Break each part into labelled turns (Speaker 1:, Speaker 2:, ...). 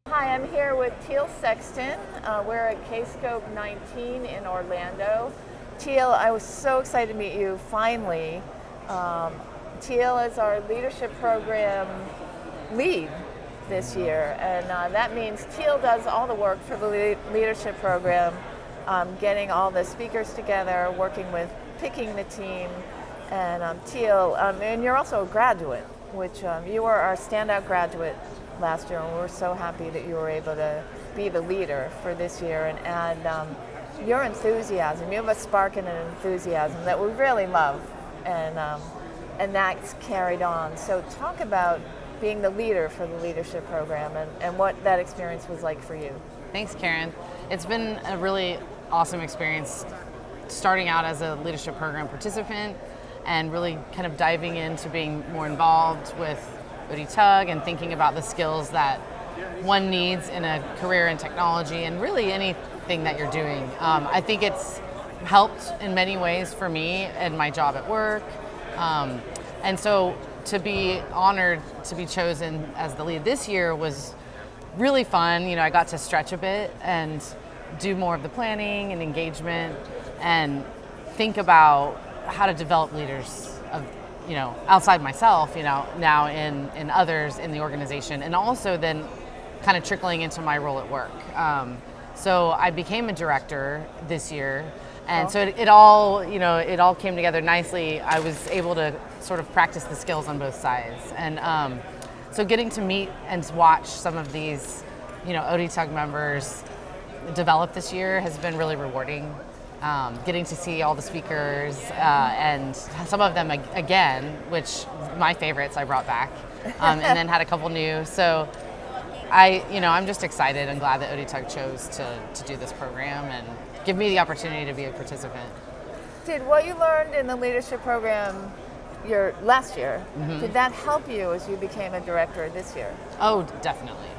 Speaker 1: Hi, I'm here with Teal Sexton. We're at Kscope18 in Orlando. Teal, I was so excited to meet you finally. Teal is our leadership program lead this year, and that means Teal does all the work for the leadership program, getting all the speakers together, working with picking the team. And Teal, and you're also a graduate, which you were our standout graduate last year, and we're so happy that you were able to be the leader for this year. And your enthusiasm, you have a spark and an enthusiasm that we really love, and that's carried on. So talk about being the leader for the leadership program and what that experience was like for you.
Speaker 2: Thanks, Karen. It's been a really awesome experience starting out as a leadership program participant and really kind of diving into being more involved with ODTUG and thinking about the skills that one needs in a career in technology and really anything that you're doing. I think it's helped in many ways for me and my job at work. And so to be honored to be chosen as the lead this year was really fun. You know, I got to stretch a bit and do more of the planning and engagement and think about how to develop leaders of, you know, outside myself, you know, now in others in the organization, and also then kind of trickling into my role at work. So I became a director this year. And so it all came together nicely. I was able to sort of practice the skills on both sides. And so getting to meet and watch some of these, you know, ODTUG members develop this year has been really rewarding. Getting to see all the speakers and some of them again, which my favorites I brought back, and then had a couple new. So I'm just excited and glad that ODTUG chose to do this program and give me the opportunity to be a participant.
Speaker 1: Did what you learned in the leadership program last year, did that help you as you became a director this year?
Speaker 2: Oh, definitely.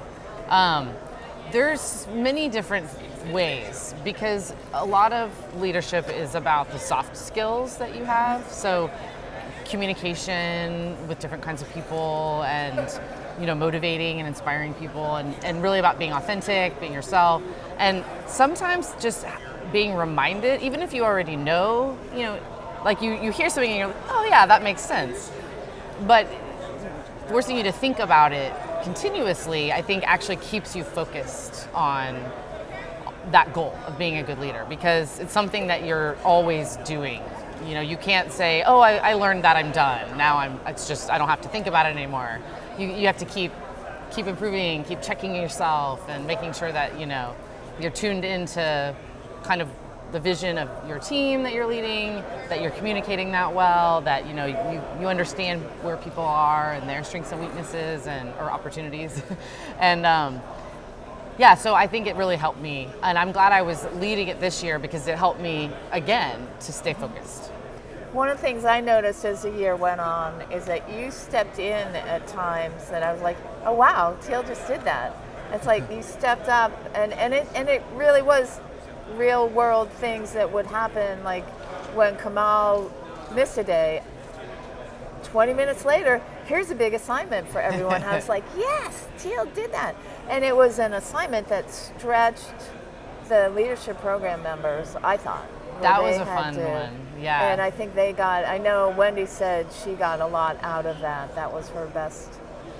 Speaker 2: There's many different ways because a lot of leadership is about the soft skills that you have. So communication with different kinds of people and, you know, motivating and inspiring people and really about being authentic, being yourself. And sometimes just being reminded, even if you already know, you know, like you hear something and you're like, oh yeah, that makes sense. But forcing you to think about it continuously, I think actually keeps you focused on that goal of being a good leader, because it's something that you're always doing. You know, you can't say, oh, I learned that, I'm done. Now I don't have to think about it anymore. You have to keep improving, keep checking yourself and making sure that, you know, you're tuned into kind of the vision of your team that you're leading, that you're communicating that well, that, you know, you understand where people are and their strengths and weaknesses or opportunities. And so I think it really helped me. And I'm glad I was leading it this year because it helped me, again, to stay focused.
Speaker 1: One of the things I noticed as the year went on is that you stepped in at times that I was like, oh wow, Teal just did that. It's like you stepped up and it really was real world things that would happen, like when Cannell missed a day, 20 minutes later, here's a big assignment for everyone. I was like, yes, Teal did that. And it was an assignment that stretched the leadership program members, I thought.
Speaker 2: That was a fun one, yeah.
Speaker 1: And I think I know Wendy said she got a lot out of that. That was her best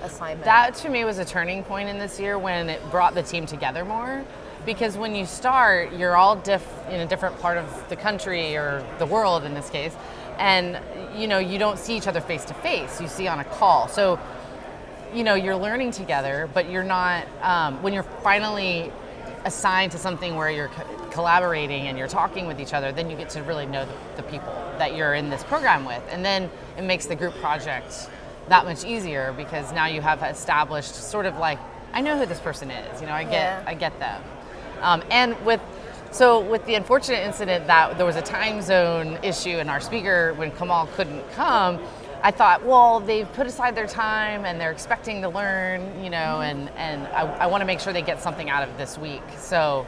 Speaker 1: assignment.
Speaker 2: That to me was a turning point in this year when it brought the team together more. Because when you start, you're all in a different part of the country or the world in this case, and you know, you don't see each other face to face. You see on a call. So, you know, you're learning together, but you're not. When you're finally assigned to something where you're collaborating and you're talking with each other, then you get to really know the people that you're in this program with, and then it makes the group project that much easier because now you have established sort of like, I know who this person is. You know, I get them. And with the unfortunate incident that there was a time zone issue and our speaker, when Cannell couldn't come, I thought, well, they've put aside their time and they're expecting to learn, you know, and I want to make sure they get something out of this week. So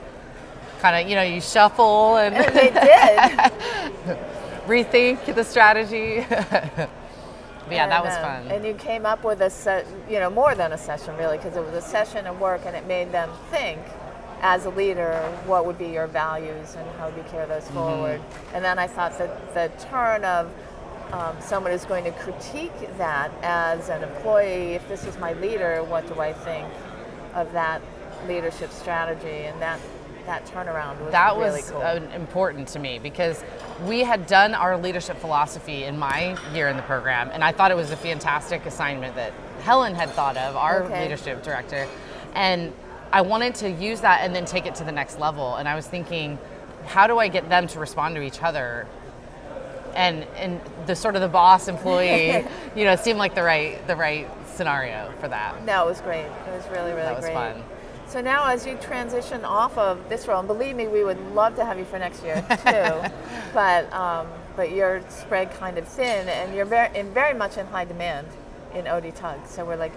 Speaker 2: kind of, you know, you shuffle and
Speaker 1: they did.
Speaker 2: rethink the strategy. But yeah, that was fun.
Speaker 1: And you came up with more than a session really, because it was a session of work, and it made them think, as a leader, what would be your values and how do you carry those forward. And then I thought that the turn of someone who's going to critique that as an employee, if this is my leader, what do I think of that leadership strategy? And that turnaround was really cool.
Speaker 2: That was important to me, because we had done our leadership philosophy in my year in the program, and I thought it was a fantastic assignment that Helen had thought of, our leadership director, and I wanted to use that and then take it to the next level. And I was thinking, how do I get them to respond to each other? And the sort of the boss employee, seemed like the right scenario for that.
Speaker 1: No, it was great. It was really, really great.
Speaker 2: That was fun.
Speaker 1: So now, as you transition off of this role, and believe me, we would love to have you for next year too, but you're spread kind of thin, and you're very much in high demand in ODTUG. So we're like,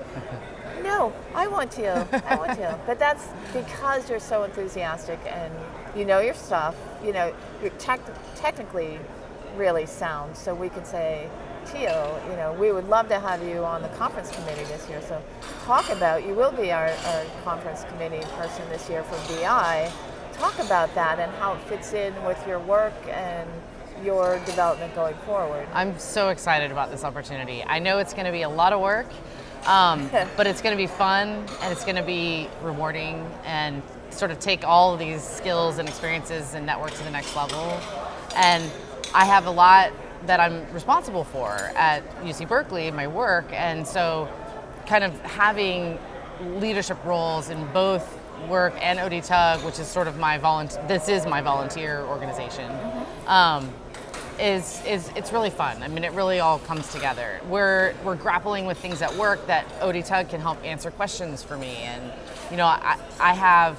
Speaker 1: no, I want Teal. But that's because you're so enthusiastic and you know your stuff. You're technically really sound. So we could say, Teal, we would love to have you on the conference committee this year. So you will be our conference committee person this year for BI. Talk about that and how it fits in with your work and your development going forward.
Speaker 2: I'm so excited about this opportunity. I know it's going to be a lot of work, but it's going to be fun, and it's going to be rewarding, and sort of take all of these skills and experiences and network to the next level. And I have a lot that I'm responsible for at UC Berkeley, my work, and so kind of having leadership roles in both work and ODTUG, which is sort of my volunteer organization, it's really fun. I mean, it really all comes together. We're grappling with things at work that ODTUG can help answer questions for me, and I have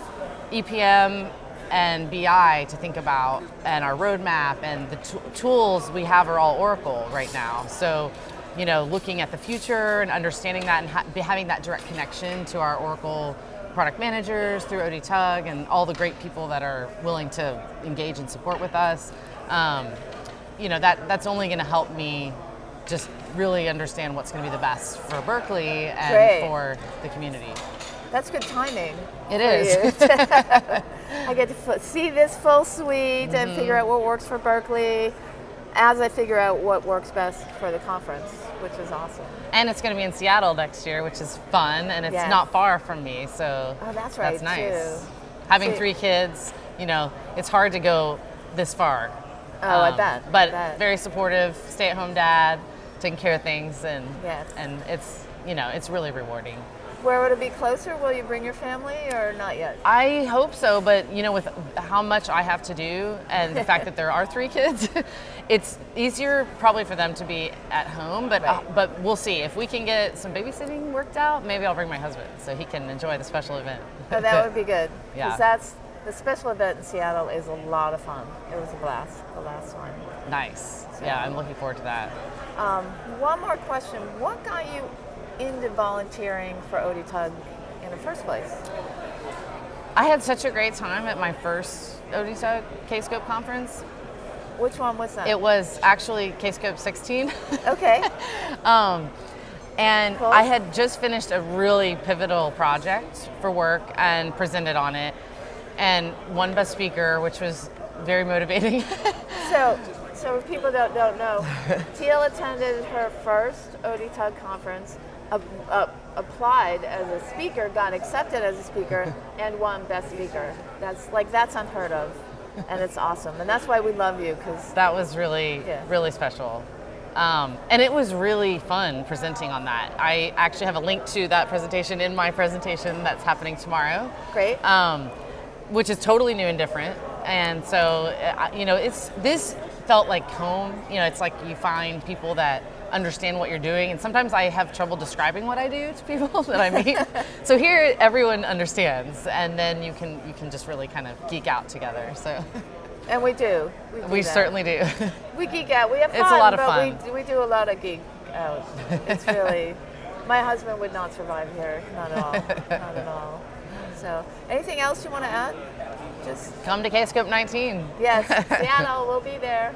Speaker 2: EPM and BI to think about, and our roadmap, and the tools we have are all Oracle right now. So, looking at the future and understanding that, and having that direct connection to our Oracle product managers through ODTUG and all the great people that are willing to engage and support with us, that's only going to help me just really understand what's going to be the best for Berkeley and for the community.
Speaker 1: That's good timing.
Speaker 2: It is.
Speaker 1: I get to see this full suite and figure out what works for Berkeley as I figure out what works best for the conference, which is awesome.
Speaker 2: And it's going to be in Seattle next year, which is fun, and it's not far from me, so
Speaker 1: that's right,
Speaker 2: that's nice.
Speaker 1: Too.
Speaker 2: Having 3 kids, it's hard to go this far.
Speaker 1: Oh, I bet.
Speaker 2: But very supportive, stay-at-home dad, taking care of things, and it's really rewarding.
Speaker 1: Where would it be closer? Will you bring your family or not yet?
Speaker 2: I hope so, but with how much I have to do and the fact that there are 3 kids, it's easier probably for them to be at home, but we'll see. If we can get some babysitting worked out, maybe I'll bring my husband so he can enjoy the special event.
Speaker 1: Oh, that would be good.
Speaker 2: Yeah.
Speaker 1: Because the special event in Seattle is a lot of fun. It was a blast, the last one.
Speaker 2: Nice. Yeah, I'm looking forward to that.
Speaker 1: One more question. What got you into volunteering for ODTUG in the first place?
Speaker 2: I had such a great time at my first ODTUG Kscope conference.
Speaker 1: Which one was that?
Speaker 2: It was actually Kscope18.
Speaker 1: Okay.
Speaker 2: And
Speaker 1: cool.
Speaker 2: I had just finished a really pivotal project for work and presented on it, and won Best Speaker, which was very motivating.
Speaker 1: So if people don't know, Teal attended her first ODTUG conference, applied as a speaker, got accepted as a speaker, and won Best Speaker. That's unheard of, and it's awesome. And that's why we love you, because
Speaker 2: that was really special. And it was really fun presenting on that. I actually have a link to that presentation in my presentation that's happening tomorrow.
Speaker 1: Great.
Speaker 2: Which is totally new and different. And so, this felt like home. It's like you find people that understand what you're doing, and sometimes I have trouble describing what I do to people that I meet. So here, everyone understands, and then you can just really kind of geek out together. So.
Speaker 1: And we do.
Speaker 2: We certainly do.
Speaker 1: We geek out. We have fun.
Speaker 2: It's a lot of fun.
Speaker 1: We do a lot of geek out. It's really. My husband would not survive here. Not at all. Not at all. So, anything else you want to add? Just
Speaker 2: come to Kscope18.
Speaker 1: Yes, Seattle. We'll be there.